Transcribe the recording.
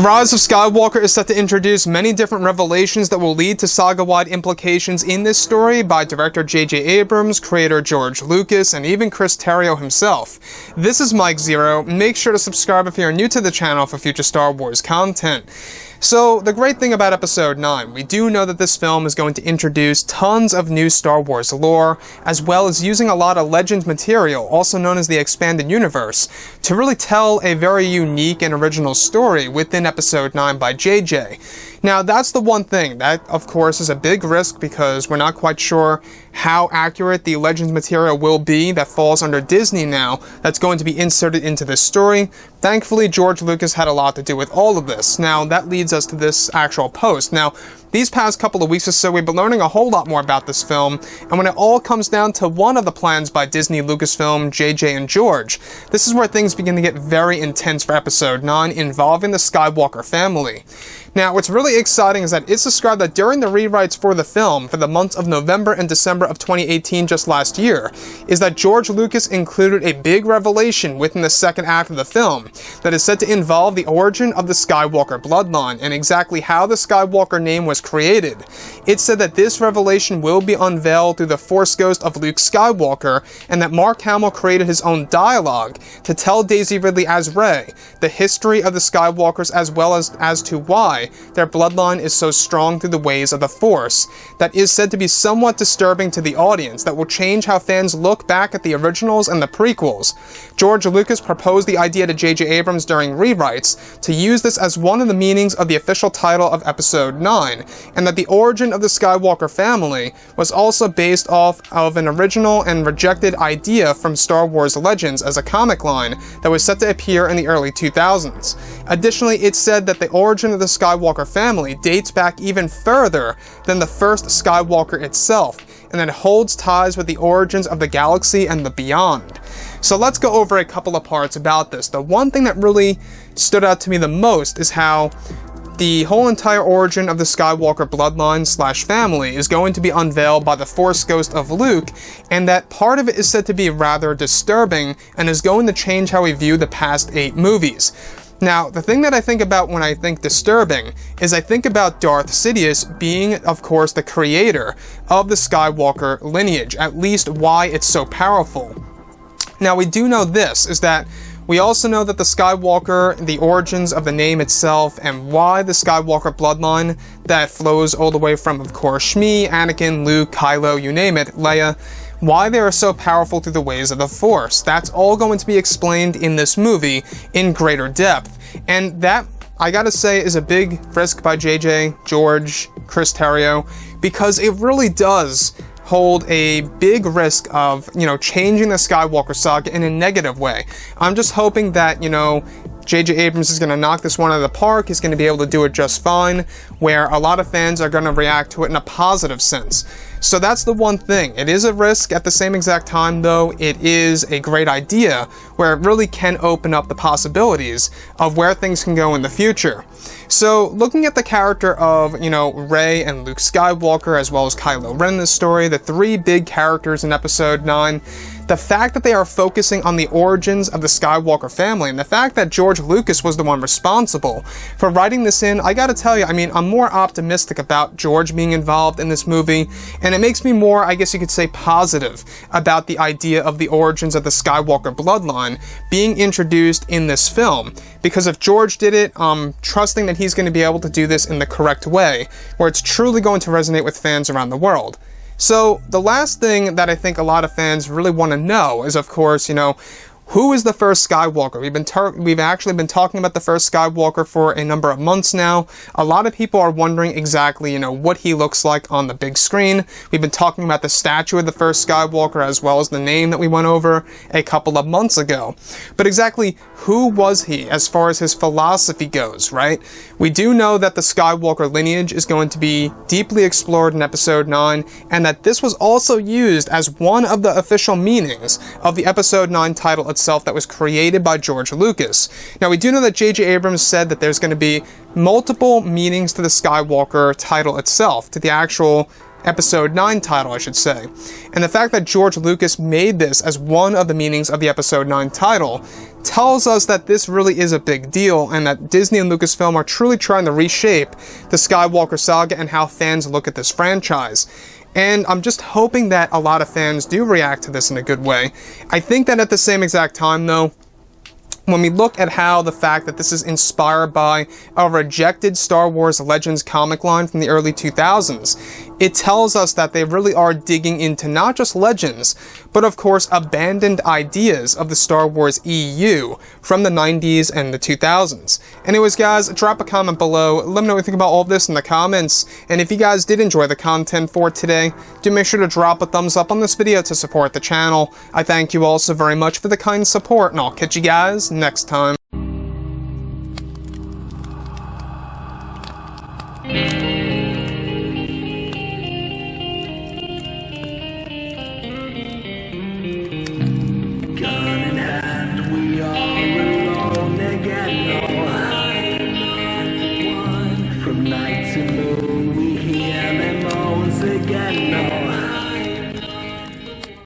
Rise of Skywalker is set to introduce many different revelations that will lead to saga-wide implications in this story by director J.J. Abrams, creator George Lucas, and even Chris Terrio himself. This is Mike Zero. Make sure to subscribe if you're new to the channel for future Star Wars content. So, the great thing about Episode 9, we do know that this film is going to introduce tons of new Star Wars lore, as well as using a lot of Legends material, also known as the Expanded Universe, to really tell a very unique and original story within Episode 9 by JJ. Now, that's the one thing. That, of course, is a big risk because we're not quite sure how accurate the Legends material will be that falls under Disney now that's going to be inserted into this story. Thankfully, George Lucas had a lot to do with all of this. Now, that leads us to this actual post. Now, these past couple of weeks or so, we've been learning a whole lot more about this film, and when it all comes down to one of the plans by Disney, Lucasfilm, JJ, and George, this is where things begin to get very intense for Episode 9, involving the Skywalker family. Now, what's really exciting is that it's described that during the rewrites for the film, for the months of November and December of 2018, just last year, is that George Lucas included a big revelation within the second act of the film that is said to involve the origin of the Skywalker bloodline and exactly how the Skywalker name was created. It's said that this revelation will be unveiled through the Force ghost of Luke Skywalker, and that Mark Hamill created his own dialogue to tell Daisy Ridley as Rey the history of the Skywalkers as well as to why their bloodline is so strong through the ways of the Force. That is said to be somewhat disturbing to the audience, that will change how fans look back at the originals and the prequels. George Lucas proposed the idea to J.J. Abrams during rewrites to use this as one of the meanings of the official title of Episode 9, and that the origin of the Skywalker family was also based off of an original and rejected idea from Star Wars Legends as a comic line that was set to appear in the early 2000s. Additionally, it's said that the origin of the Skywalker family dates back even further than the first Skywalker itself, and that holds ties with the origins of the galaxy and the beyond. So let's go over a couple of parts about this. The one thing that really stood out to me the most is how the whole entire origin of the Skywalker bloodline / family is going to be unveiled by the Force ghost of Luke, and that part of it is said to be rather disturbing and is going to change how we view the past 8 movies. Now, the thing that I think about when I think disturbing is I think about Darth Sidious being, of course, the creator of the Skywalker lineage, at least why it's so powerful. Now, we do know this, is that we also know that the Skywalker, the origins of the name itself, and why the Skywalker bloodline that flows all the way from, of course, Shmi, Anakin, Luke, Kylo, you name it, Leia, why they are so powerful through the ways of the Force. That's all going to be explained in this movie in greater depth. And that, I gotta say, is a big risk by JJ, George, Chris Terrio, because it really does hold a big risk of, changing the Skywalker saga in a negative way. I'm just hoping that, J.J. Abrams is going to knock this one out of the park, he's going to be able to do it just fine, where a lot of fans are going to react to it in a positive sense. So that's the one thing. It is a risk. At the same exact time, though, it is a great idea where it really can open up the possibilities of where things can go in the future. So, looking at the character of, Rey and Luke Skywalker, as well as Kylo Ren in this story, the 3 big characters in Episode 9, the fact that they are focusing on the origins of the Skywalker family, and the fact that George Lucas was the one responsible for writing this in, I gotta tell you, I'm more optimistic about George being involved in this movie, and it makes me more, I guess you could say, positive about the idea of the origins of the Skywalker bloodline being introduced in this film. Because if George did it, I'm trusting that he's going to be able to do this in the correct way, where it's truly going to resonate with fans around the world. So, the last thing that I think a lot of fans really want to know is, of course, who is the first Skywalker? We've actually been talking about the first Skywalker for a number of months now. A lot of people are wondering exactly, what he looks like on the big screen. We've been talking about the statue of the first Skywalker as well as the name that we went over a couple of months ago. But exactly who was he as far as his philosophy goes, right? We do know that the Skywalker lineage is going to be deeply explored in Episode 9, and that this was also used as one of the official meanings of the Episode 9 title itself that was created by George Lucas. Now, we do know that J.J. Abrams said that there's going to be multiple meanings to the Skywalker title itself, to the actual Episode 9 title, I should say. And the fact that George Lucas made this as one of the meanings of the Episode 9 title tells us that this really is a big deal, and that Disney and Lucasfilm are truly trying to reshape the Skywalker saga and how fans look at this franchise. And I'm just hoping that a lot of fans do react to this in a good way. I think that at the same exact time, though, when we look at how the fact that this is inspired by a rejected Star Wars Legends comic line from the early 2000s, it tells us that they really are digging into not just Legends, but of course abandoned ideas of the Star Wars EU from the 90s and the 2000s. Anyways guys, drop a comment below, let me know what you think about all of this in the comments, and if you guys did enjoy the content for today, do make sure to drop a thumbs up on this video to support the channel. I thank you all so very much for the kind support, and I'll catch you guys next time.